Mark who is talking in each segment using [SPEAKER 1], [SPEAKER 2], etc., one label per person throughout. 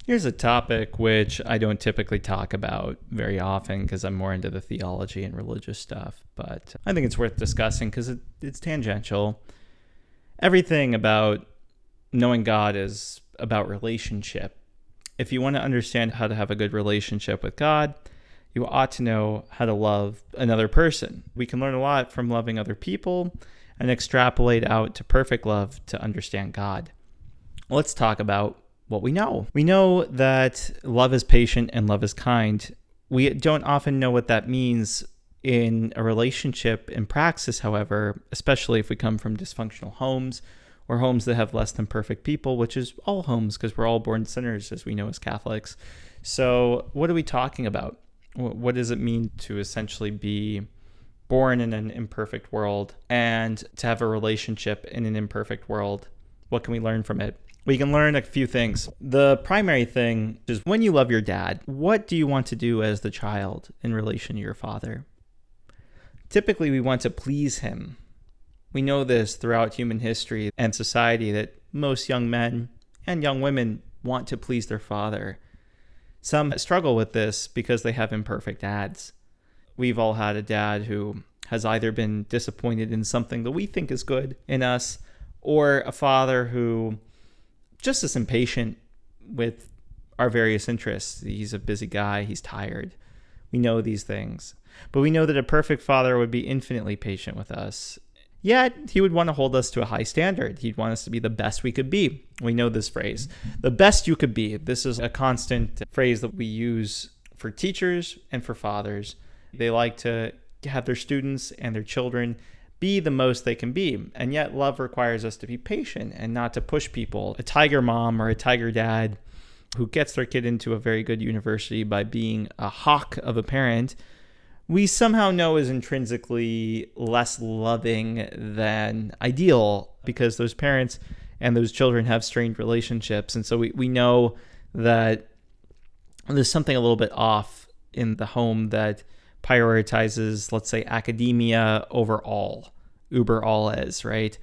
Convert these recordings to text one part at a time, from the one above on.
[SPEAKER 1] Here's a topic which I don't typically talk about very often because I'm more into the theology and religious stuff, but I think it's worth discussing because it's tangential. Everything about knowing God is about relationship. If you want to understand how to have a good relationship with God, you ought to know how to love another person. We can learn a lot from loving other people and extrapolate out to perfect love to understand God. Let's talk about what we know. We know that love is patient and love is kind. We don't often know what that means in a relationship in praxis, however, especially if we come from dysfunctional homes or homes that have less than perfect people, which is all homes because we're all born sinners, as we know as Catholics. So what are we talking about? What does it mean to essentially be born in an imperfect world and to have a relationship in an imperfect world? What can we learn from it? We can learn a few things. The primary thing is when you love your dad, what do you want to do as the child in relation to your father? Typically, we want to please him. We know this throughout human history and society that most young men and young women want to please their father. Some struggle with this because they have imperfect dads. We've all had a dad who has either been disappointed in something that we think is good in us, or a father who just is impatient with our various interests. He's a busy guy. He's tired. We know these things. But we know that a perfect father would be infinitely patient with us. Yet, he would want to hold us to a high standard. He'd want us to be the best we could be. We know this phrase, the best you could be. This is a constant phrase that we use for teachers and for fathers. They like to have their students and their children be the most they can be. And yet love requires us to be patient and not to push people. A tiger mom or a tiger dad who gets their kid into a very good university by being a hawk of a parent, we somehow know is intrinsically less loving than ideal because those parents and those children have strained relationships. And so we know that there's something a little bit off in the home that prioritizes, let's say, academia over all, über alles, right?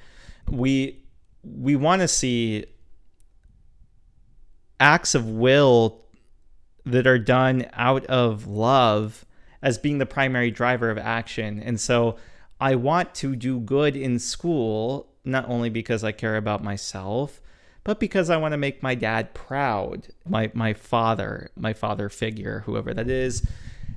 [SPEAKER 1] We want to see acts of will that are done out of love as being the primary driver of action. And so I want to do good in school, not only because I care about myself, but because I want to make my dad proud, my father figure, whoever that is.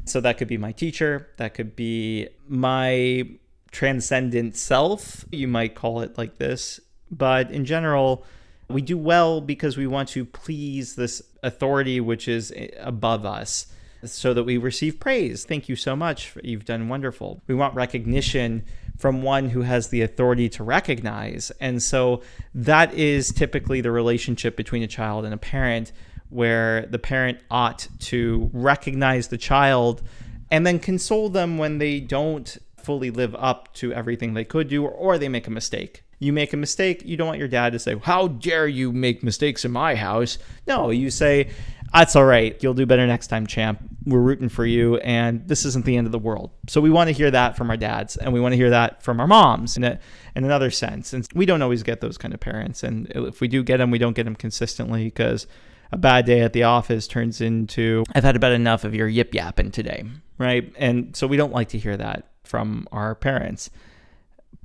[SPEAKER 1] So that could be my teacher, that could be my transcendent self, you might call it like this. But in general, we do well because we want to please this authority which is above us so that we receive praise. Thank you so much. You've done wonderful. We want recognition from one who has the authority to recognize. And so that is typically the relationship between a child and a parent, where the parent ought to recognize the child and then console them when they don't fully live up to everything they could do, or they make a mistake. You make a mistake, you don't want your dad to say, "How dare you make mistakes in my house?" No, you say, "That's all right. You'll do better next time, champ. We're rooting for you, and this isn't the end of the world." So we want to hear that from our dads, and we want to hear that from our moms in another sense. And we don't always get those kind of parents. And if we do get them, we don't get them consistently because a bad day at the office turns into, "I've had about enough of your yip yapping today," right? And so we don't like to hear that from our parents.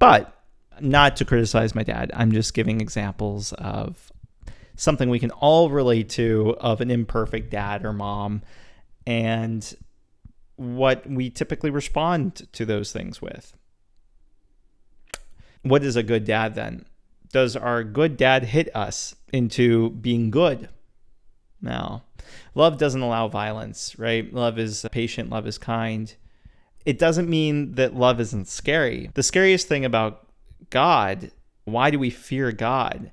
[SPEAKER 1] But not to criticize my dad, I'm just giving examples of something we can all relate to of an imperfect dad or mom and what we typically respond to those things with. What is a good dad then? Does our good dad hit us into being good? No. Love doesn't allow violence, right? Love is patient, love is kind. It doesn't mean that love isn't scary. The scariest thing about God, why do we fear God?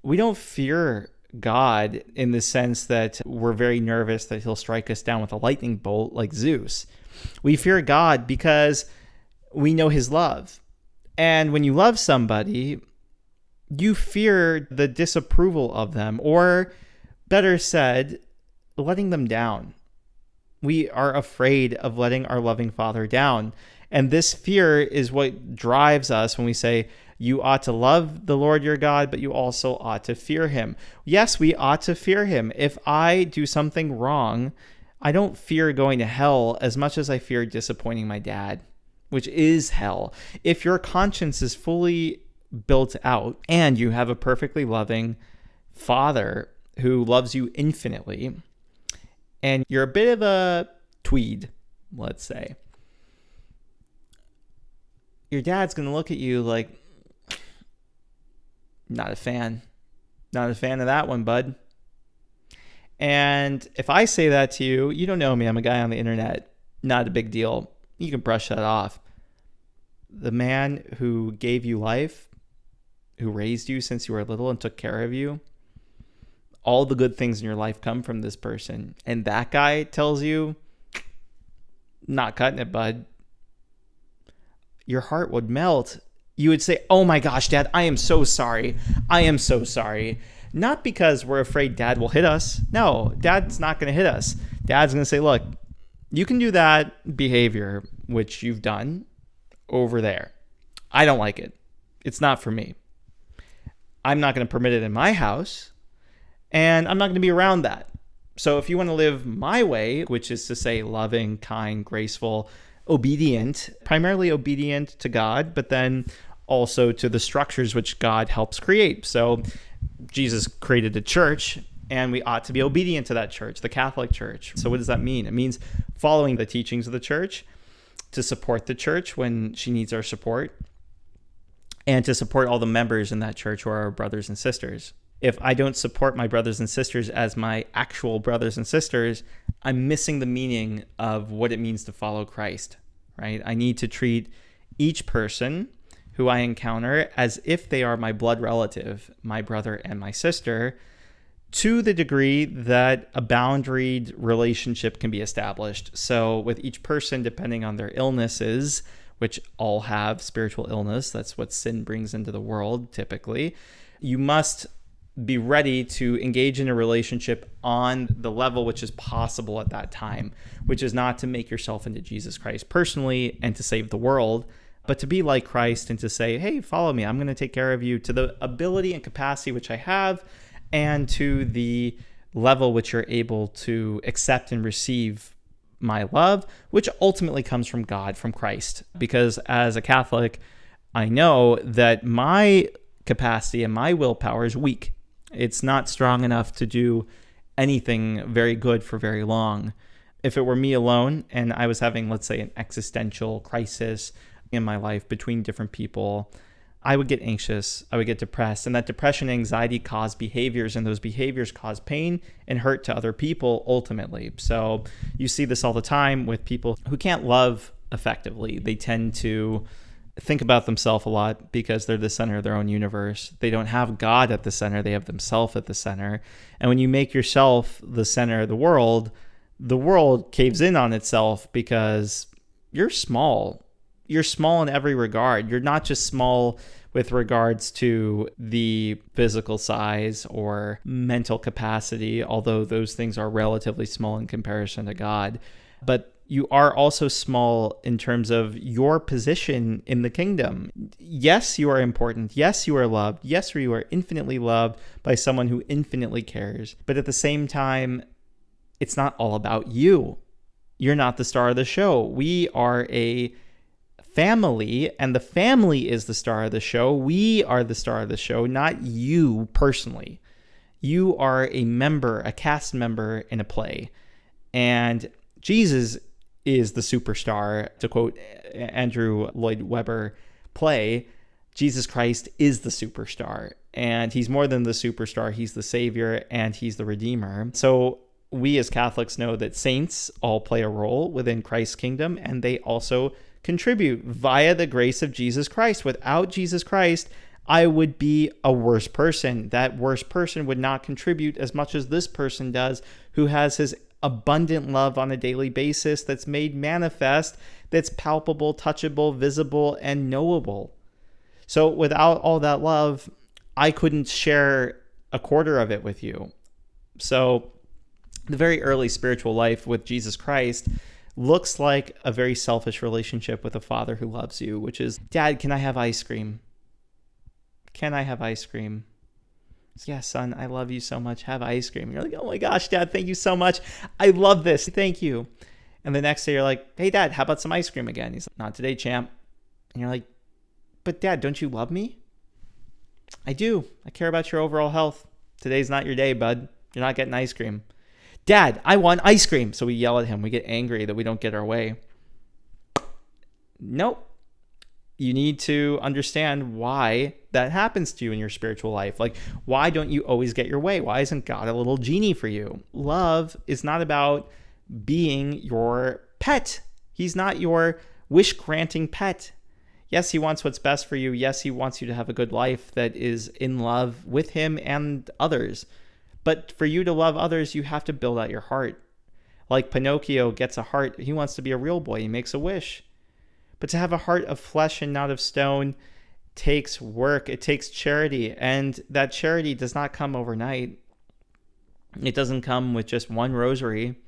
[SPEAKER 1] We don't fear God in the sense that we're very nervous that he'll strike us down with a lightning bolt like Zeus. We fear God because we know his love. And when you love somebody, you fear the disapproval of them, or better said, letting them down. We are afraid of letting our loving Father down. And this fear is what drives us when we say, You ought to love the Lord your God, but you also ought to fear him. Yes, we ought to fear him. If I do something wrong, I don't fear going to hell as much as I fear disappointing my dad, which is hell. If your conscience is fully built out and you have a perfectly loving father who loves you infinitely, and you're a bit of a tweed, let's say, your dad's going to look at you like, not a fan of that one, bud. And if I say that to you, you don't know me, I'm a guy on the internet, not a big deal. You can brush that off. The man who gave you life, who raised you since you were little and took care of you, all the good things in your life come from this person. And that guy tells you, not cutting it, bud. Your heart would melt. You would say, oh my gosh, Dad, I am so sorry. I am so sorry. Not because we're afraid Dad will hit us. No, Dad's not going to hit us. Dad's going to say, look, you can do that behavior, which you've done over there. I don't like it. It's not for me. I'm not going to permit it in my house, and I'm not going to be around that. So if you want to live my way, which is to say loving, kind, graceful, obedient, primarily obedient to God, but then also to the structures which God helps create. So Jesus created a church, and we ought to be obedient to that church, the Catholic Church. So what does that mean? It means following the teachings of the church, to support the church when she needs our support, and to support all the members in that church who are our brothers and sisters. If I don't support my brothers and sisters as my actual brothers and sisters, I'm missing the meaning of what it means to follow Christ, right? I need to treat each person who I encounter as if they are my blood relative, my brother and my sister, to the degree that a boundaried relationship can be established. So with each person, depending on their illnesses, which all have spiritual illness, that's what sin brings into the world typically, you must be ready to engage in a relationship on the level which is possible at that time, which is not to make yourself into Jesus Christ personally and to save the world, but to be like Christ and to say, hey, follow me. I'm going to take care of you to the ability and capacity which I have, and to the level which you're able to accept and receive my love, which ultimately comes from God, from Christ. Because as a Catholic, I know that my capacity and my willpower is weak. It's not strong enough to do anything very good for very long. If it were me alone and I was having, let's say, an existential crisis in my life between different people, I would get anxious, I would get depressed, and that depression and anxiety cause behaviors, and those behaviors cause pain and hurt to other people ultimately. So you see this all the time with people who can't love effectively. They tend to think about themselves a lot because they're the center of their own universe. They don't have God at the center, they have themselves at the center. And when you make yourself the center of the world caves in on itself because you're small. You're small in every regard. You're not just small with regards to the physical size or mental capacity, although those things are relatively small in comparison to God. But you are also small in terms of your position in the kingdom. Yes, you are important. Yes, you are loved. Yes, you are infinitely loved by someone who infinitely cares. But at the same time, it's not all about you. You're not the star of the show. We are a family, and the family is the star of the show. We are the star of the show, not you personally. You are a member, a cast member in a play. And Jesus is the superstar. To quote Andrew Lloyd Webber play, Jesus Christ is the superstar. And he's more than the superstar. He's the savior and he's the redeemer. So we as Catholics know that saints all play a role within Christ's kingdom, and they also contribute via the grace of Jesus Christ. Without Jesus Christ, I would be a worse person. That worse person would not contribute as much as this person does, who has his abundant love on a daily basis that's made manifest, that's palpable, touchable, visible, and knowable. So without all that love, I couldn't share a quarter of it with you. So the very early spiritual life with Jesus Christ looks like a very selfish relationship with a father who loves you, which is, Dad, can I have ice cream? can I have ice cream? Yeah, son, I love you so much. Have ice cream. You're like, oh my gosh, Dad, thank you so much. I love this. Thank you. And the next day you're like, hey, Dad, how about some ice cream again? He's like, not today, champ. And you're like, but Dad, don't you love me? I do. I care about your overall health. Today's not your day, bud. You're not getting ice cream. Dad, I want ice cream. So we yell at him. We get angry that we don't get our way. Nope. You need to understand why that happens to you in your spiritual life. Like, why don't you always get your way? Why isn't God a little genie for you? Love is not about being your pet. He's not your wish-granting pet. Yes, he wants what's best for you. Yes, he wants you to have a good life that is in love with him and others. But for you to love others, you have to build out your heart. Like Pinocchio gets a heart. He wants to be a real boy. He makes a wish. But to have a heart of flesh and not of stone takes work. It takes charity. And that charity does not come overnight. It doesn't come with just one rosary.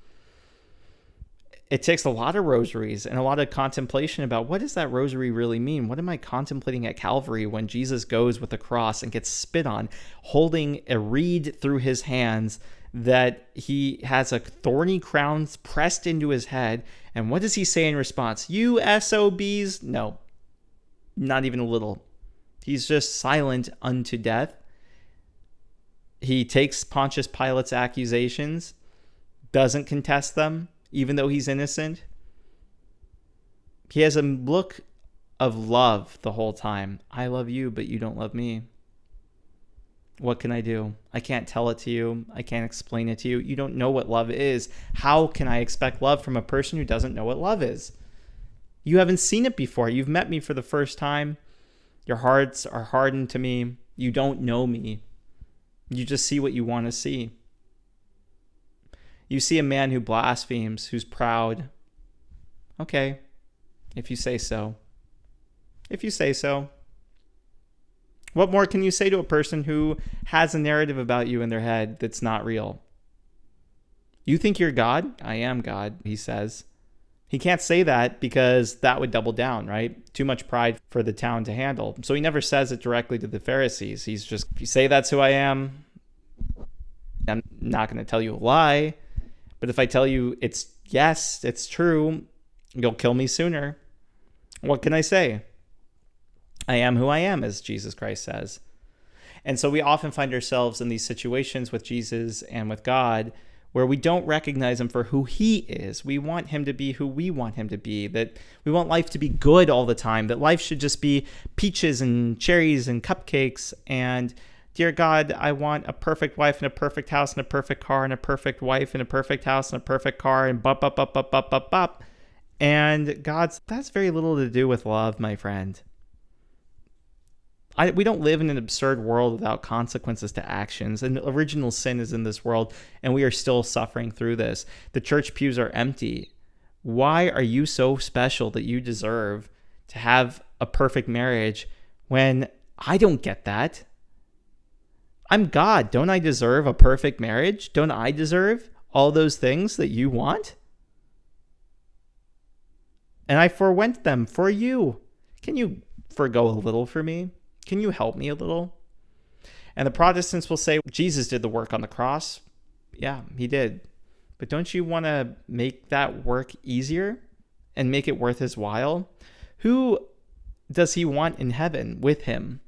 [SPEAKER 1] It takes a lot of rosaries and a lot of contemplation about what does that rosary really mean? What am I contemplating at Calvary when Jesus goes with the cross and gets spit on, holding a reed through his hands that he has a thorny crown pressed into his head. And what does he say in response? You SOBs? No, not even a little. He's just silent unto death. He takes Pontius Pilate's accusations, doesn't contest them, even though he's innocent. He has a look of love the whole time. I love you, but you don't love me. What can I do? I can't tell it to you. I can't explain it to you. You don't know what love is. How can I expect love from a person who doesn't know what love is? You haven't seen it before. You've met me for the first time. Your hearts are hardened to me. You don't know me. You just see what you want to see. You see a man who blasphemes, who's proud. Okay, if you say so. If you say so. What more can you say to a person who has a narrative about you in their head that's not real? You think you're God? I am God, he says. He can't say that because that would double down, right? Too much pride for the town to handle. So he never says it directly to the Pharisees. He's just, if you say that's who I am, I'm not going to tell you a lie. But if I tell you yes, it's true, you'll kill me sooner. What can I say? I am who I am, as Jesus Christ says. And so we often find ourselves in these situations with Jesus and with God where we don't recognize him for who he is. We want him to be who we want him to be, that we want life to be good all the time, that life should just be peaches and cherries and cupcakes. And dear God, I want a perfect wife and a perfect house and a perfect car and a perfect wife and a perfect house and a perfect car and bop, bop, bop, bop, bop, bop, bop. And that's very little to do with love, my friend. We don't live in an absurd world without consequences to actions. And original sin is in this world, and we are still suffering through this. The church pews are empty. Why are you so special that you deserve to have a perfect marriage when I don't get that? I'm God. Don't I deserve a perfect marriage? Don't I deserve all those things that you want? And I forwent them for you. Can you forgo a little for me? Can you help me a little? And the Protestants will say, Jesus did the work on the cross. Yeah, he did. But don't you want to make that work easier and make it worth his while? Who does he want in heaven with him?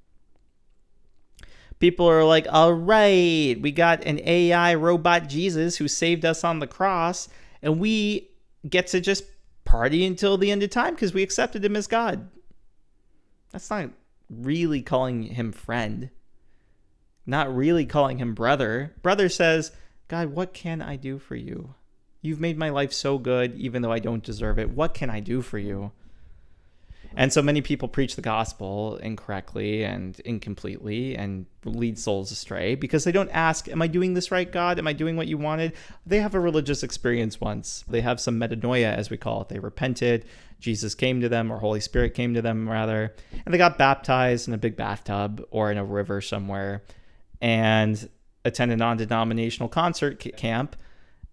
[SPEAKER 1] People are like, all right, we got an AI robot Jesus who saved us on the cross, and we get to just party until the end of time because we accepted him as God. That's not really calling him friend, not really calling him brother. Brother says, God, what can I do for you? You've made my life so good, even though I don't deserve it. What can I do for you? And so many people preach the gospel incorrectly and incompletely and lead souls astray because they don't ask, am I doing this right, God? Am I doing what you wanted? They have a religious experience once. They have some metanoia, as we call it. They repented. Jesus came to them, or Holy Spirit came to them, rather. And they got baptized in a big bathtub or in a river somewhere and attend a non-denominational concert camp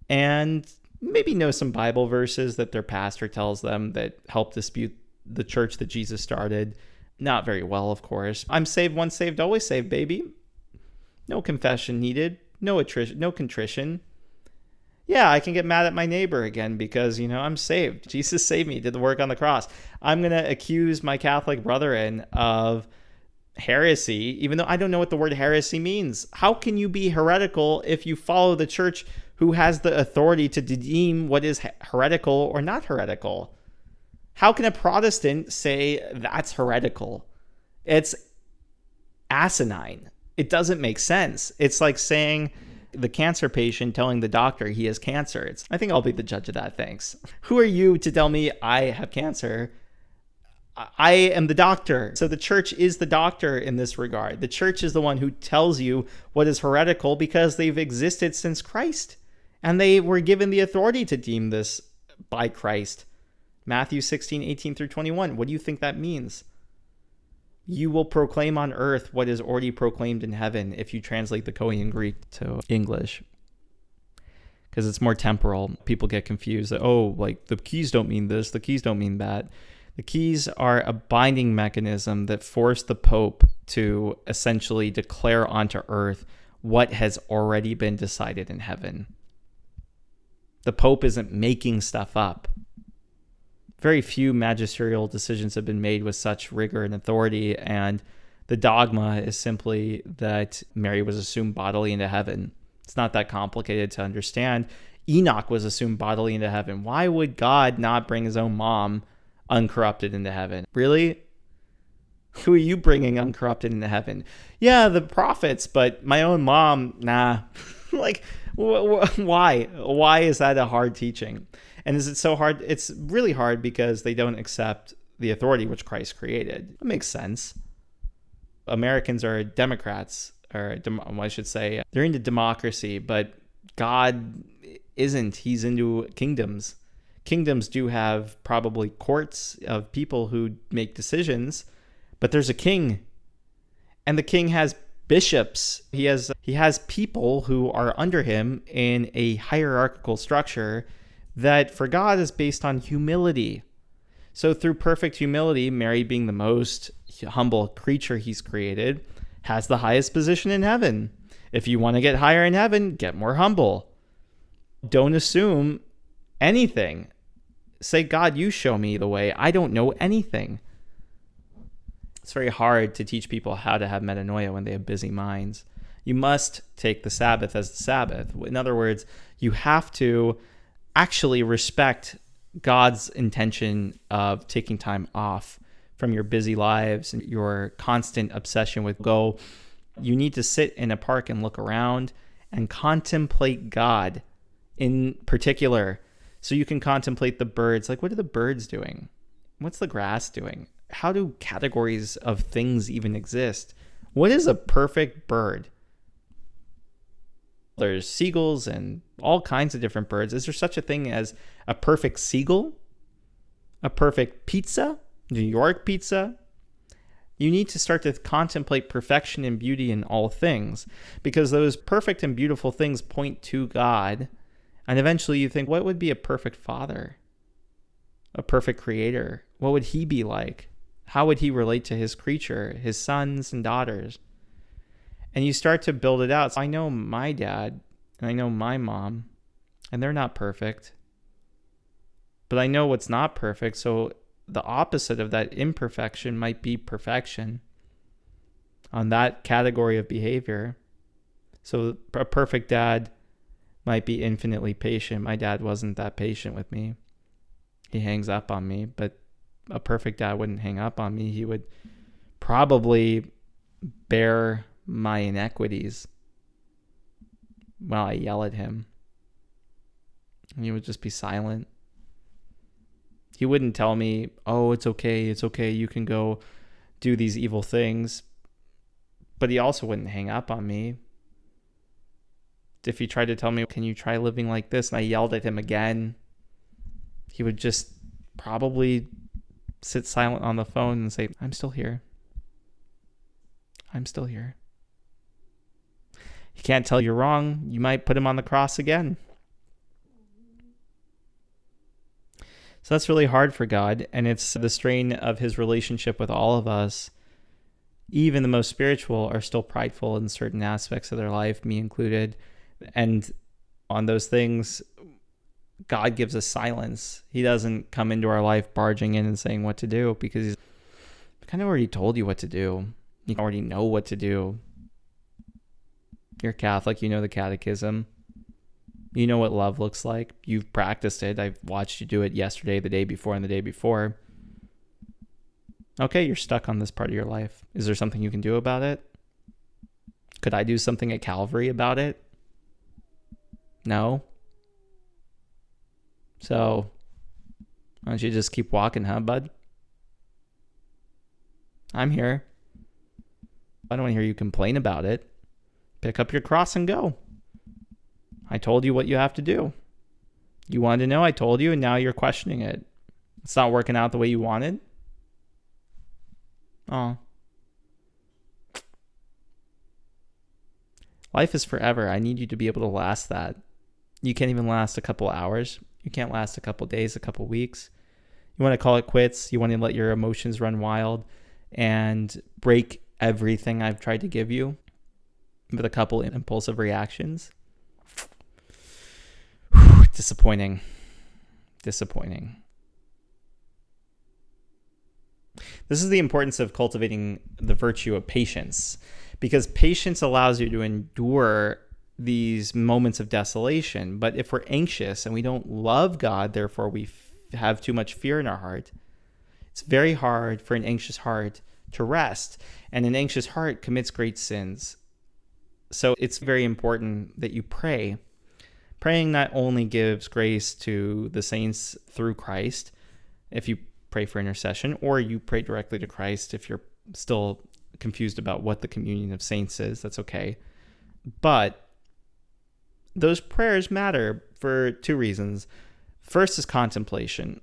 [SPEAKER 1] and maybe know some Bible verses that their pastor tells them that help dispute the church that Jesus started, Not very well, of course. I'm saved, once saved, always saved, baby. No confession needed. No contrition. Yeah, I can get mad at my neighbor again because, I'm saved. Jesus saved me, did the work on the cross. I'm going to accuse my Catholic brethren of heresy, even though I don't know what the word heresy means. How can you be heretical if you follow the church who has the authority to deem what is heretical or not heretical? How can a Protestant say that's heretical? It's asinine. It doesn't make sense. It's like saying the cancer patient telling the doctor he has cancer. I think I'll be the judge of that, thanks. Who are you to tell me I have cancer? I am the doctor. So the church is the doctor in this regard. The church is the one who tells you what is heretical because they've existed since Christ. And they were given the authority to deem this by Christ. Matthew 16:18-21. What do you think that means? You will proclaim on earth what is already proclaimed in heaven, if you translate the Koine Greek to English. Because it's more temporal. People get confused. Like the keys don't mean this, the keys don't mean that. The keys are a binding mechanism that force the Pope to essentially declare onto earth what has already been decided in heaven. The Pope isn't making stuff up. Very few magisterial decisions have been made with such rigor and authority, and the dogma is simply that Mary was assumed bodily into heaven. It's not that complicated to understand. Enoch was assumed bodily into heaven. Why would God not bring his own mom uncorrupted into heaven? Really? Who are you bringing uncorrupted into heaven? Yeah, the prophets, but my own mom, nah. Like, why? Why is that a hard teaching? And is it so hard? It's really hard because they don't accept the authority which Christ created. It makes sense. Americans are Democrats, or I should say, they're into democracy, but God isn't. He's into kingdoms. Kingdoms do have probably courts of people who make decisions, but there's a king, and the king has bishops. He has people who are under him in a hierarchical structure that for God is based on humility. So through perfect humility, Mary, being the most humble creature he's created, has the highest position in heaven. If you want to get higher in heaven, get more humble. Don't assume anything. Say, God, you show me the way. I don't know anything. It's very hard to teach people how to have metanoia when they have busy minds. You must take the Sabbath as the Sabbath. In other words, you have to actually respect God's intention of taking time off from your busy lives and your constant obsession with go. You need to sit in a park and look around and contemplate God in particular. So you can contemplate the birds. Like, what are the birds doing? What's the grass doing? How do categories of things even exist? What is a perfect bird? There's seagulls and all kinds of different birds. Is there such a thing as a perfect seagull? A perfect pizza? New York pizza? You need to start to contemplate perfection and beauty in all things, because those perfect and beautiful things point to God. And eventually you think, what would be a perfect father? A perfect creator? What would he be like? How would he relate to his creature, his sons and daughters? And you start to build it out. So I know my dad and I know my mom, and they're not perfect. But I know what's not perfect. So the opposite of that imperfection might be perfection on that category of behavior. So a perfect dad might be infinitely patient. My dad wasn't that patient with me. He hangs up on me, but a perfect dad wouldn't hang up on me. He would probably bear my inequities while I yell at him. And he would just be silent. He wouldn't tell me, oh, it's okay, you can go do these evil things. But he also wouldn't hang up on me. If he tried to tell me, can you try living like this? And I yelled at him again, he would just probably sit silent on the phone and say, I'm still here. I'm still here. He can't tell you're wrong. You might put him on the cross again. So that's really hard for God. And it's the strain of his relationship with all of us. Even the most spiritual are still prideful in certain aspects of their life, me included. And on those things, God gives us silence. He doesn't come into our life barging in and saying what to do, because he's kind of already told you what to do. You already know what to do. You're Catholic, you know the catechism. You know what love looks like. You've practiced it. I've watched you do it yesterday, the day before, and the day before. Okay, you're stuck on this part of your life. Is there something you can do about it? Could I do something at Calvary about it? No. So, why don't you just keep walking, huh, bud? I'm here. I don't want to hear you complain about it. Pick up your cross and go. I told you what you have to do. You wanted to know, I told you, and now you're questioning it. It's not working out the way you wanted. Oh. Life is forever. I need you to be able to last that. You can't even last a couple hours. You can't last a couple days, a couple weeks. You want to call it quits. You want to let your emotions run wild and break everything I've tried to give you with a couple impulsive reactions. Disappointing. This is the importance of cultivating the virtue of patience, because patience allows you to endure these moments of desolation. But if we're anxious and we don't love God, therefore we have too much fear in our heart, it's very hard for an anxious heart to rest. And an anxious heart commits great sins. So it's very important that you pray. Praying not only gives grace to the saints through Christ, if you pray for intercession, or you pray directly to Christ if you're still confused about what the communion of saints is, that's okay. But those prayers matter for two reasons. First is contemplation.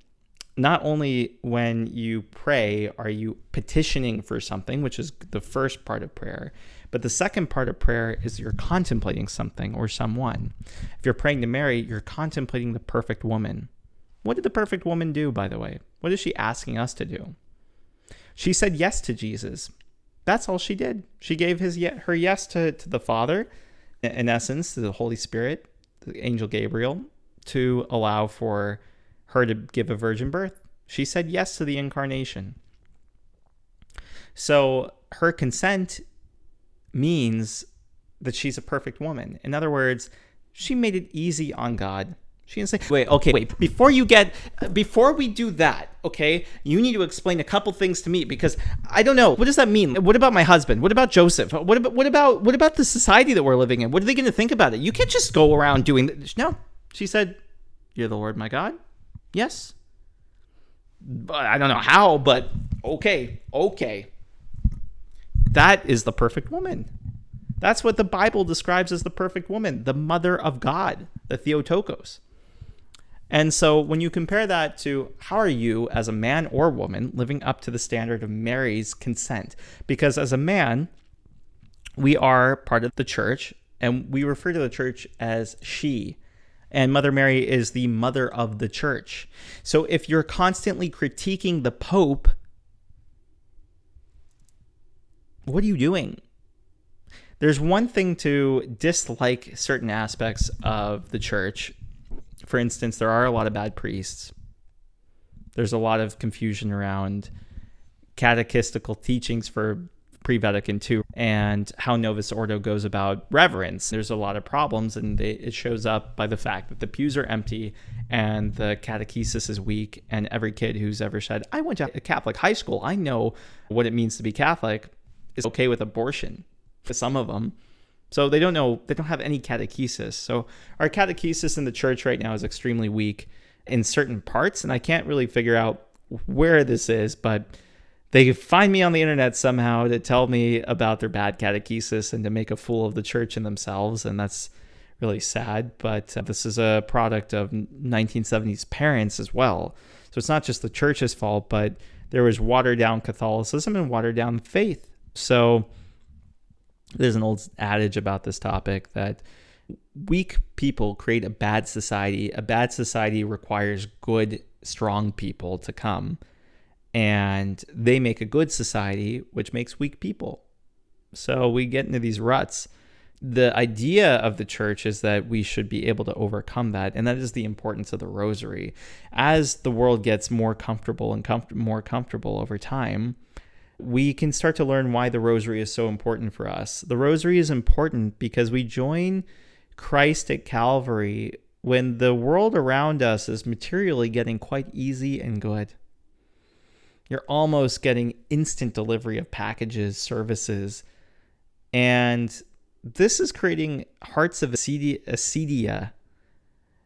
[SPEAKER 1] Not only when you pray are you petitioning for something, which is the first part of prayer, but the second part of prayer is you're contemplating something or someone. If you're praying to Mary, you're contemplating the perfect woman. What did the perfect woman do, by the way? What is she asking us to do? She said yes to Jesus. That's all she did. She gave her yes to the Father, in essence, to the Holy Spirit, the angel Gabriel, to allow for her to give a virgin birth. She said yes to the incarnation. So her consent means that she's a perfect woman. In other words, she made it easy on God. She didn't say, wait, before we do that, okay, you need to explain a couple things to me, because I don't know. What does that mean? What about my husband? What about Joseph? What about the society that we're living in? What are they going to think about it? You can't just go around doing this. No. She said, you're the Lord my God? Yes. But I don't know how, but okay. That is the perfect woman. That's what the Bible describes as the perfect woman, the mother of God, the Theotokos. And so when you compare that to how are you as a man or woman living up to the standard of Mary's consent? Because as a man, we are part of the church, and we refer to the church as she. And Mother Mary is the mother of the church. So if you're constantly critiquing the Pope, what are you doing? There's one thing to dislike certain aspects of the church. For instance, there are a lot of bad priests. There's a lot of confusion around catechistical teachings for pre-Vatican II and how Novus Ordo goes about reverence. There's a lot of problems, and it shows up by the fact that the pews are empty and the catechesis is weak, and every kid who's ever said, I went to a Catholic high school, I know what it means to be Catholic, is okay with abortion for some of them. So they don't know, they don't have any catechesis. So our catechesis in the church right now is extremely weak in certain parts, and I can't really figure out where this is, but they find me on the internet somehow to tell me about their bad catechesis and to make a fool of the church and themselves, and that's really sad. But this is a product of 1970s parents as well. So it's not just the church's fault, but there was watered down Catholicism and watered down faith. So there's an old adage about this topic that weak people create a bad society. A bad society requires good strong people to come, and they make a good society, which makes weak people. So we get into these ruts. The idea of the church is that we should be able to overcome that, and that is the importance of the rosary. As the world gets more comfortable and more comfortable over time, we can start to learn why the rosary is so important for us. The rosary is important because we join Christ at Calvary when the world around us is materially getting quite easy and good. You're almost getting instant delivery of packages, services, and this is creating hearts of acedia.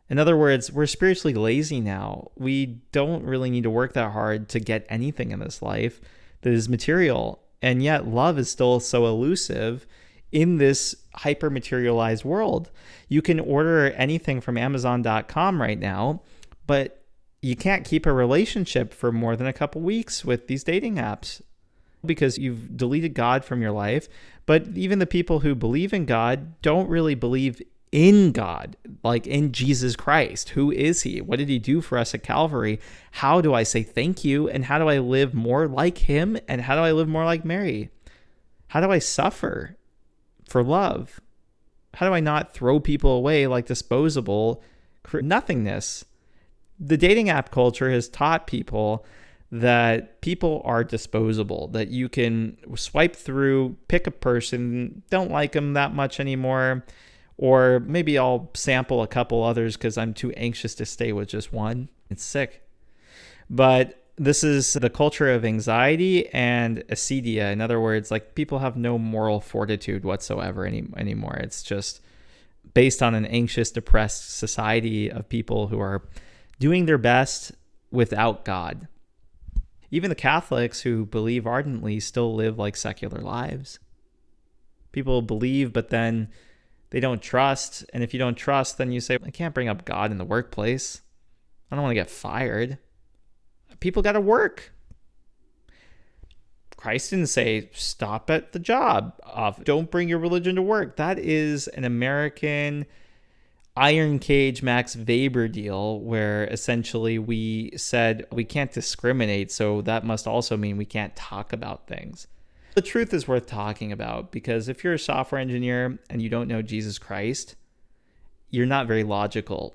[SPEAKER 1] In other words, we're spiritually lazy now. We don't really need to work that hard to get anything in this life that is material. And yet love is still so elusive in this hyper-materialized world. You can order anything from Amazon.com right now, but you can't keep a relationship for more than a couple weeks with these dating apps because you've deleted God from your life. But even the people who believe in God don't really believe in God, like in Jesus Christ. Who is he? What did he do for us at Calvary? How do I say thank you? And how do I live more like him? And how do I live more like Mary? How do I suffer for love? How do I not throw people away like disposable nothingness? The dating app culture has taught people that people are disposable, that you can swipe through, pick a person, don't like them that much anymore, or maybe I'll sample a couple others because I'm too anxious to stay with just one. It's sick. But this is the culture of anxiety and acedia. In other words, like people have no moral fortitude whatsoever anymore. It's just based on an anxious, depressed society of people who are doing their best without God. Even the Catholics who believe ardently still live like secular lives. People believe, but then they don't trust. And if you don't trust, then you say, I can't bring up God in the workplace. I don't want to get fired. People got to work. Christ didn't say, stop at the job. Don't bring your religion to work. That is an American iron cage Max Weber deal where essentially we said we can't discriminate, so that must also mean we can't talk about things. The truth is worth talking about because if you're a software engineer and you don't know Jesus Christ, you're not very logical.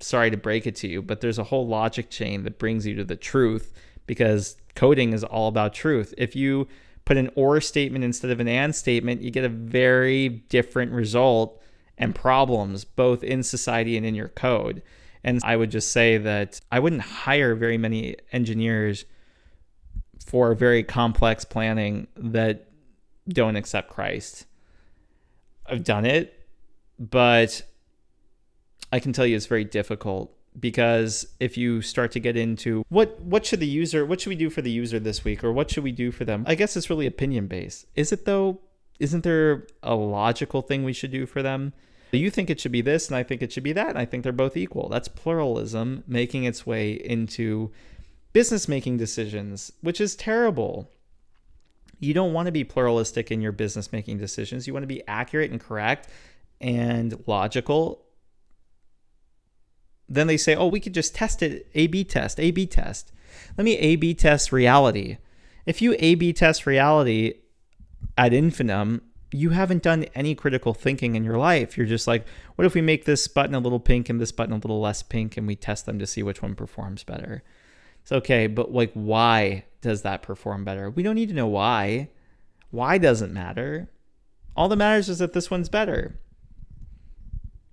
[SPEAKER 1] Sorry to break it to you, but there's a whole logic chain that brings you to the truth because coding is all about truth. If you put an or statement instead of an and statement, you get a very different result and problems both in society and in your code. And I would just say that I wouldn't hire very many engineers for very complex planning that don't accept Christ. I've done it, but I can tell you it's very difficult because if you start to get into what should we do for the user this week, or what should we do for them? I guess it's really opinion based. Is it though? Isn't there a logical thing we should do for them? You think it should be this, and I think it should be that, and I think they're both equal. That's pluralism making its way into business-making decisions, which is terrible. You don't want to be pluralistic in your business-making decisions. You want to be accurate and correct and logical. Then they say, oh, we could just test it, A/B test, A/B test. Let me A/B test reality. If you A/B test reality ad infinitum, you haven't done any critical thinking in your life. You're just like, what if we make this button a little pink and this button a little less pink, and we test them to see which one performs better? It's okay, but like, why does that perform better? We don't need to know why. Why doesn't matter. All that matters is that this one's better.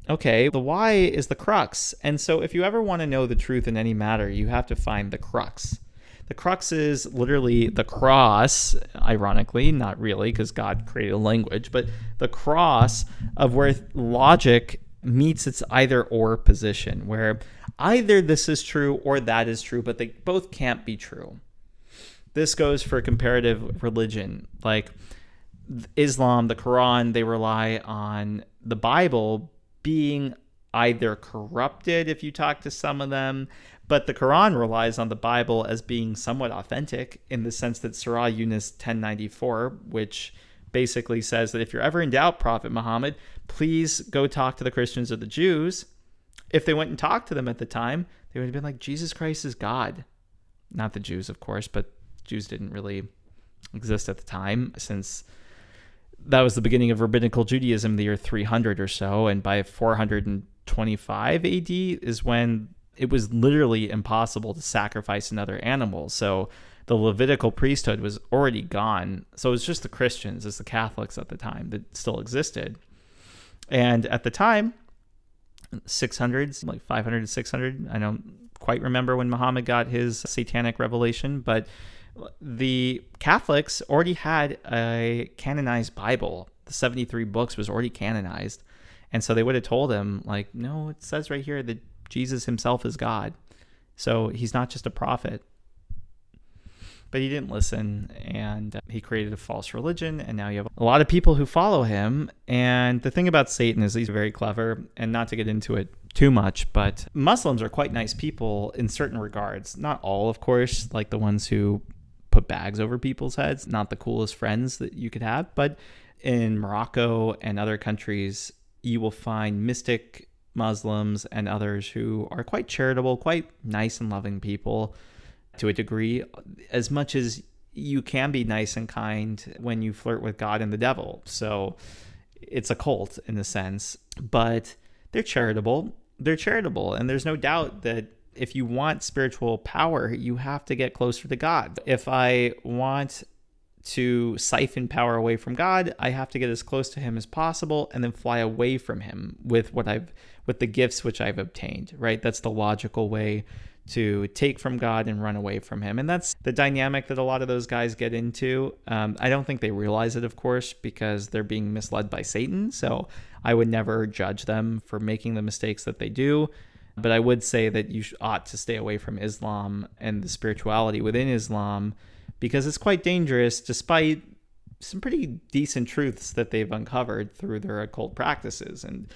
[SPEAKER 1] Okay, the why is the crux. And so if you ever want to know the truth in any matter, you have to find the crux. The crux is literally the cross, ironically, not really, because God created a language, but the cross of where logic meets its either or position, where either this is true or that is true, but they both can't be true. This goes for comparative religion, like Islam, the Quran. They rely on the Bible being either corrupted if you talk to some of them, but the Quran relies on the Bible as being somewhat authentic in the sense that Surah Yunus 1094, which basically says that if you're ever in doubt, Prophet Muhammad, please go talk to the Christians or the Jews. if they went and talked to them at the time, they would have been like, Jesus Christ is God. Not the Jews, of course, but Jews didn't really exist at the time, since that was the beginning of rabbinical Judaism, the year 300 or so. And by 425 AD is when it was literally impossible to sacrifice another animal. So the Levitical priesthood was already gone. So it was just the Christians, as the Catholics at the time, that still existed. And at the time, 600s, like 500 to 600, I don't quite remember when Muhammad got his satanic revelation, but the Catholics already had a canonized Bible. The 73 books was already canonized. And so they would have told him, like, no, it says right here that Jesus himself is God. So he's not just a prophet. But he didn't listen, and he created a false religion, and now you have a lot of people who follow him. And the thing about Satan is he's very clever, and not to get into it too much, but Muslims are quite nice people in certain regards. Not all, of course, like the ones who put bags over people's heads, not the coolest friends that you could have. But in Morocco and other countries, you will find mystic Muslims and others who are quite charitable, quite nice and loving people to a degree, as much as you can be nice and kind when you flirt with God and the devil. So it's a cult in a sense, but they're charitable. They're charitable. And there's no doubt that if you want spiritual power, you have to get closer to God. If I want to siphon power away from God, I have to get as close to him as possible and then fly away from him with the gifts which I've obtained, right? That's the logical way to take from God and run away from him. And that's the dynamic that a lot of those guys get into. I don't think they realize it, of course, because they're being misled by Satan. So I would never judge them for making the mistakes that they do. But I would say that you ought to stay away from Islam and the spirituality within Islam, because it's quite dangerous, despite some pretty decent truths that they've uncovered through their occult practices. And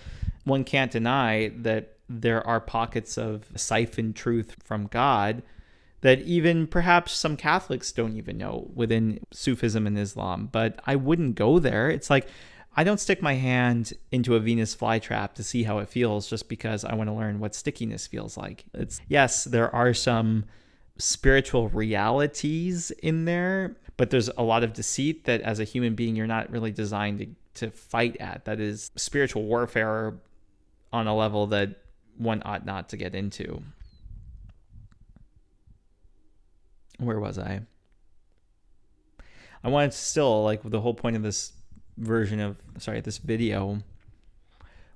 [SPEAKER 1] one can't deny that there are pockets of siphoned truth from God that even perhaps some Catholics don't even know within Sufism and Islam. But I wouldn't go there. It's like, I don't stick my hand into a Venus flytrap to see how it feels just because I want to learn what stickiness feels like. Yes, there are some spiritual realities in there, but there's a lot of deceit that as a human being, you're not really designed to fight at. That is spiritual warfare on a level that one ought not to get into. Where was I? I wanted to still, like, the whole point of this this video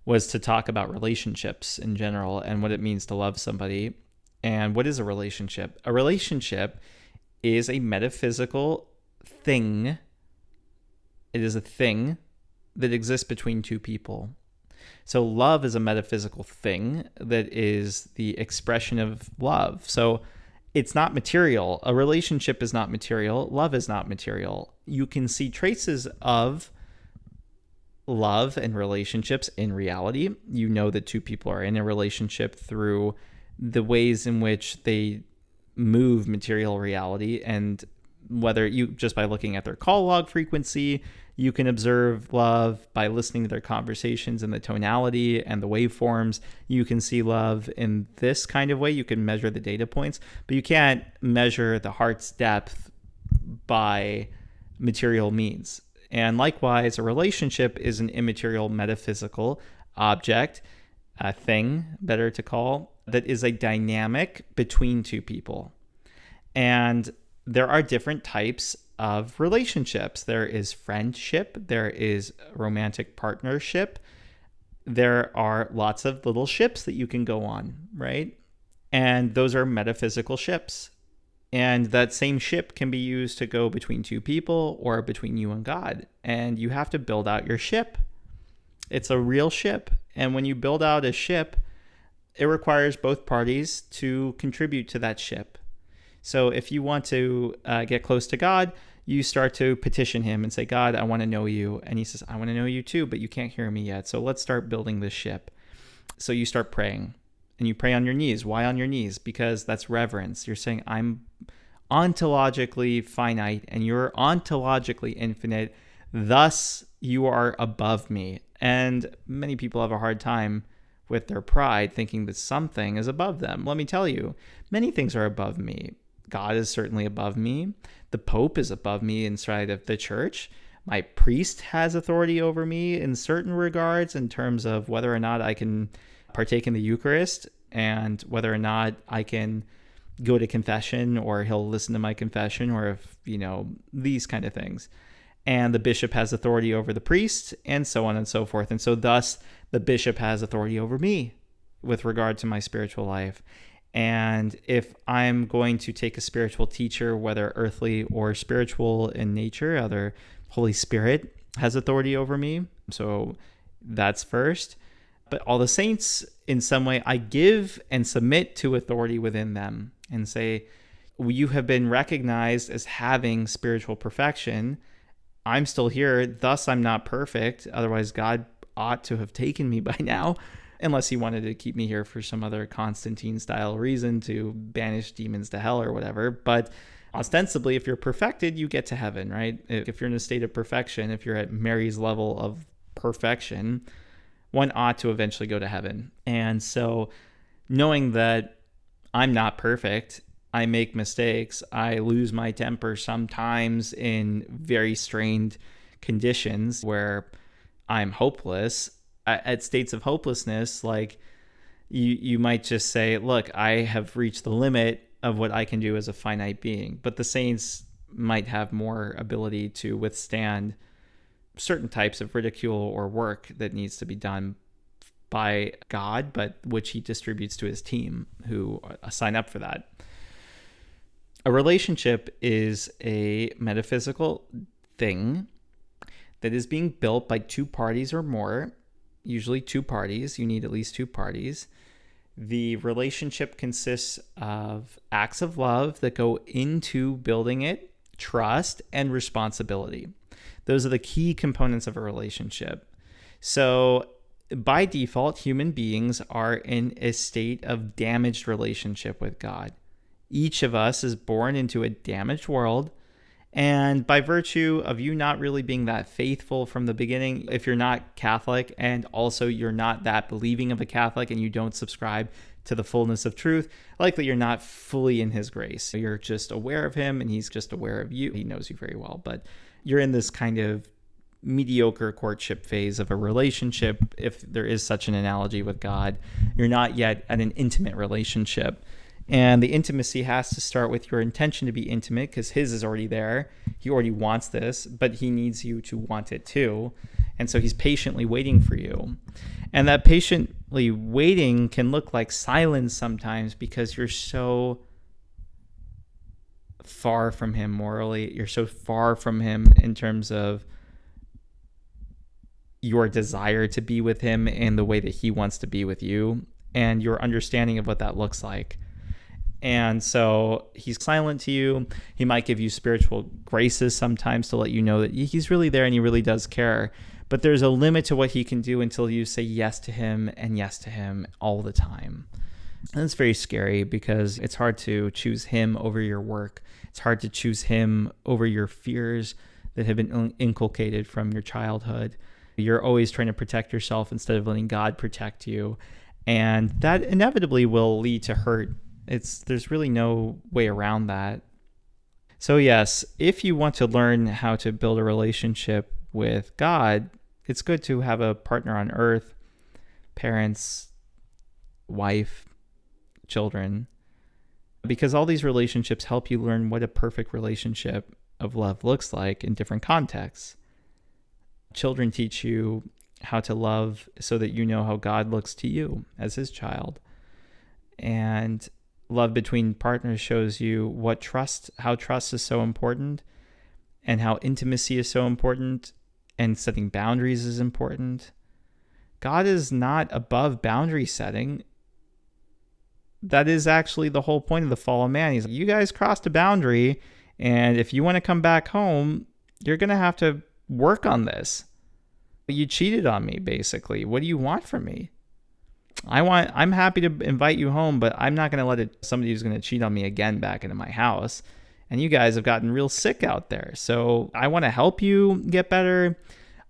[SPEAKER 1] was to talk about relationships in general and what it means to love somebody. And what is a relationship? A relationship is a metaphysical thing. It is a thing that exists between two people. So love is a metaphysical thing that is the expression of love. So it's not material. A relationship is not material. Love is not material. You can see traces of love and relationships in reality. You know that two people are in a relationship through the ways in which they move material reality, and whether you just by looking at their call log frequency, you can observe love by listening to their conversations and the tonality and the waveforms. You can see love in this kind of way. You can measure the data points, but you can't measure the heart's depth by material means. And likewise, a relationship is an immaterial metaphysical object, a thing, better to call, that is a dynamic between two people. And there are different types of relationships. There is friendship, there is romantic partnership, there are lots of little ships that you can go on, right? And those are metaphysical ships. And that same ship can be used to go between two people or between you and God. And you have to build out your ship. It's a real ship. And when you build out a ship, it requires both parties to contribute to that ship. So if you want to get close to God, you start to petition him and say, God, I want to know you. And he says, I want to know you too, but you can't hear me yet. So let's start building this ship. So you start praying, and you pray on your knees. Why on your knees? Because that's reverence. You're saying, I'm ontologically finite and you're ontologically infinite. Thus, you are above me. And many people have a hard time with their pride, thinking that something is above them. Let me tell you, many things are above me. God is certainly above me. The Pope is above me inside of the church. My priest has authority over me in certain regards in terms of whether or not I can partake in the Eucharist and whether or not I can go to confession or he'll listen to my confession or if, these kind of things. And the bishop has authority over the priest and so on and so forth. And so thus the bishop has authority over me with regard to my spiritual life. And if I'm going to take a spiritual teacher, whether earthly or spiritual in nature, either Holy Spirit has authority over me. So that's first. But all the saints, in some way, I give and submit to authority within them and say, you have been recognized as having spiritual perfection. I'm still here, thus I'm not perfect. Otherwise, God ought to have taken me by now, unless he wanted to keep me here for some other Constantine-style reason to banish demons to hell or whatever. But ostensibly, if you're perfected, you get to heaven, right? If you're in a state of perfection, if you're at Mary's level of perfection, one ought to eventually go to heaven. And so knowing that I'm not perfect, I make mistakes, I lose my temper sometimes in very strained conditions where I'm hopeless. At states of hopelessness, like you might just say, look, I have reached the limit of what I can do as a finite being. But the saints might have more ability to withstand certain types of ridicule or work that needs to be done by God, but which he distributes to his team who sign up for that. A relationship is a metaphysical thing that is being built by two parties or more, usually two parties. You need at least two parties. The relationship consists of acts of love that go into building it, trust, and responsibility. Those are the key components of a relationship. So by default, human beings are in a state of damaged relationship with God. Each of us is born into a damaged world. And by virtue of you not really being that faithful from the beginning, if you're not Catholic and also you're not that believing of a Catholic and you don't subscribe to the fullness of truth, likely you're not fully in his grace. You're just aware of him and he's just aware of you. He knows you very well, but you're in this kind of mediocre courtship phase of a relationship. If there is such an analogy with God, you're not yet at an intimate relationship. And the intimacy has to start with your intention to be intimate because his is already there. He already wants this, but he needs you to want it too. And so he's patiently waiting for you. And that patiently waiting can look like silence sometimes because you're so far from him morally. You're so far from him in terms of your desire to be with him in the way that he wants to be with you and your understanding of what that looks like. And so he's silent to you. He might give you spiritual graces sometimes to let you know that he's really there and he really does care. But there's a limit to what he can do until you say yes to him and yes to him all the time. And it's very scary because it's hard to choose him over your work. It's hard to choose him over your fears that have been inculcated from your childhood. You're always trying to protect yourself instead of letting God protect you. And that inevitably will lead to hurt. There's really no way around that. So yes, if you want to learn how to build a relationship with God, it's good to have a partner on earth, parents, wife, children, because all these relationships help you learn what a perfect relationship of love looks like in different contexts. Children teach you how to love so that you know how God looks to you as his child. And love between partners shows you how trust is so important and how intimacy is so important and setting boundaries is important. God is not above boundary setting. That is actually the whole point of the fall of man. He's like, you guys crossed a boundary, and if you want to come back home, you're going to have to work on this. You cheated on me, basically. What do you want from me? I'm happy to invite you home, but I'm not going to let somebody who's going to cheat on me again back into my house. And you guys have gotten real sick out there. So I want to help you get better.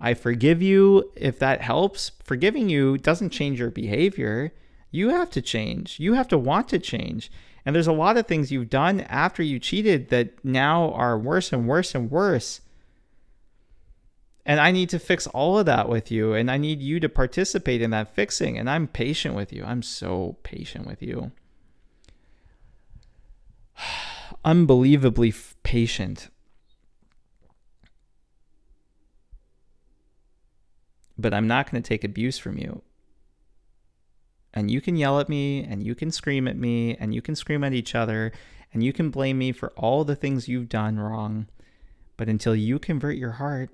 [SPEAKER 1] I forgive you if that helps. Forgiving you doesn't change your behavior. You have to change. You have to want to change. And there's a lot of things you've done after you cheated that now are worse and worse and worse. And I need to fix all of that with you. And I need you to participate in that fixing. And I'm patient with you. I'm so patient with you. Unbelievably patient. But I'm not going to take abuse from you. And you can yell at me, and you can scream at me, and you can scream at each other, and you can blame me for all the things you've done wrong. But until you convert your heart,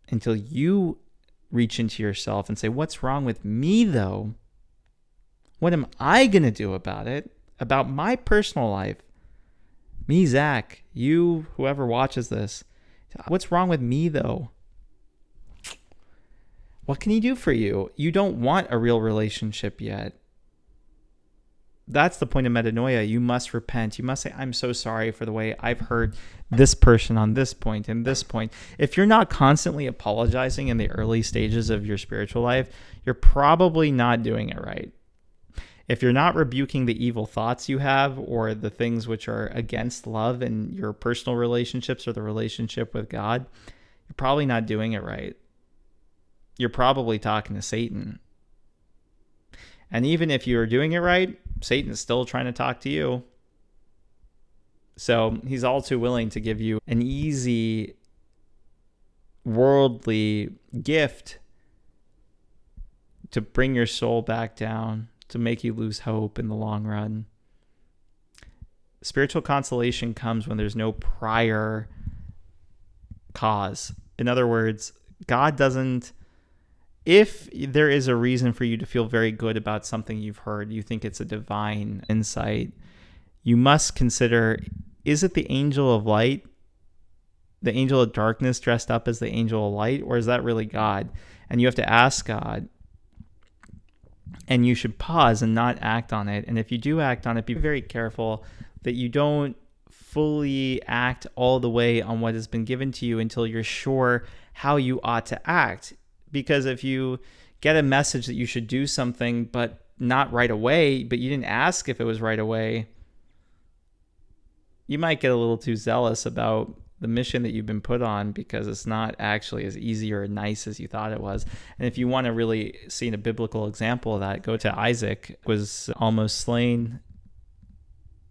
[SPEAKER 1] until you reach into yourself and say, what's wrong with me though? What am I going to do about it? About my personal life? Me, Zach, you, whoever watches this, what's wrong with me though? What can he do for you? You don't want a real relationship yet. That's the point of metanoia. You must repent. You must say, I'm so sorry for the way I've hurt this person on this point and this point. If you're not constantly apologizing in the early stages of your spiritual life, you're probably not doing it right. If you're not rebuking the evil thoughts you have or the things which are against love in your personal relationships or the relationship with God, you're probably not doing it right. You're probably talking to Satan. And even if you're doing it right, Satan's still trying to talk to you. So he's all too willing to give you an easy, worldly gift to bring your soul back down, to make you lose hope in the long run. Spiritual consolation comes when there's no prior cause. In other words, God doesn't... If there is a reason for you to feel very good about something you've heard, you think it's a divine insight, you must consider, is it the angel of light, the angel of darkness dressed up as the angel of light, or is that really God? And you have to ask God, and you should pause and not act on it. And if you do act on it, be very careful that you don't fully act all the way on what has been given to you until you're sure how you ought to act. Because if you get a message that you should do something, but not right away, but you didn't ask if it was right away, you might get a little too zealous about the mission that you've been put on because it's not actually as easy or nice as you thought it was. And if you want to really see a biblical example of that, go to Isaac, was almost slain.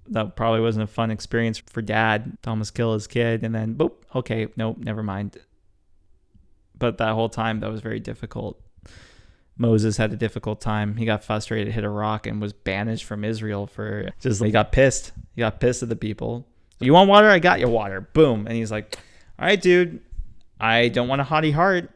[SPEAKER 1] That probably wasn't a fun experience for dad to almost kill his kid. And then, boop, okay, nope, never mind. But that whole time, that was very difficult. Moses had a difficult time. He got frustrated, hit a rock, and was banished from Israel for just, he got pissed. He got pissed at the people. You want water? I got you water. Boom. And he's like, all right, dude, I don't want a haughty heart.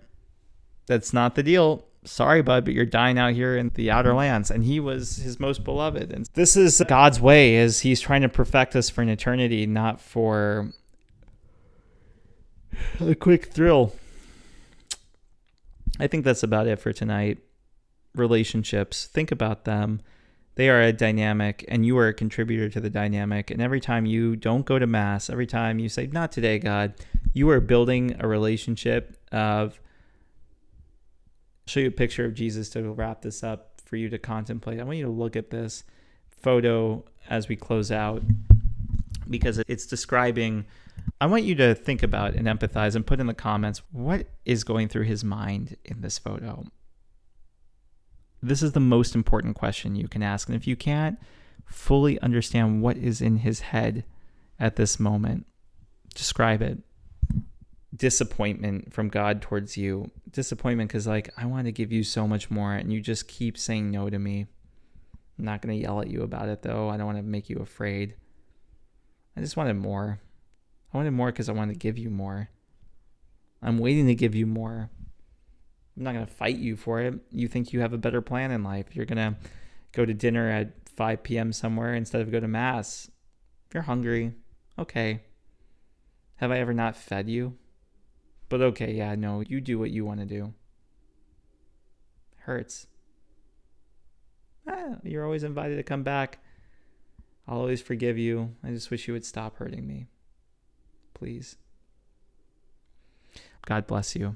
[SPEAKER 1] That's not the deal. Sorry, bud, but you're dying out here in the outer lands. And he was his most beloved. And this is God's way, is he's trying to perfect us for an eternity, not for a quick thrill. I think that's about it for tonight. Relationships, think about them. They are a dynamic, and you are a contributor to the dynamic. And every time you don't go to Mass, every time you say, not today, God, you are building a relationship of... I'll show you a picture of Jesus to wrap this up for you to contemplate. I want you to look at this photo as we close out, because it's describing... I want you to think about and empathize and put in the comments, what is going through his mind in this photo? This is the most important question you can ask. And if you can't fully understand what is in his head at this moment, describe it. Disappointment from God towards you. Disappointment because, like, I want to give you so much more, and you just keep saying no to me. I'm not going to yell at you about it, though. I don't want to make you afraid. I just wanted more. I wanted more because I wanted to give you more. I'm waiting to give you more. I'm not going to fight you for it. You think you have a better plan in life. You're going to go to dinner at 5 p.m. somewhere instead of go to Mass. If you're hungry, okay. Have I ever not fed you? But okay, yeah, no, you do what you want to do. It hurts. You're always invited to come back. I'll always forgive you. I just wish you would stop hurting me. Please. God bless you.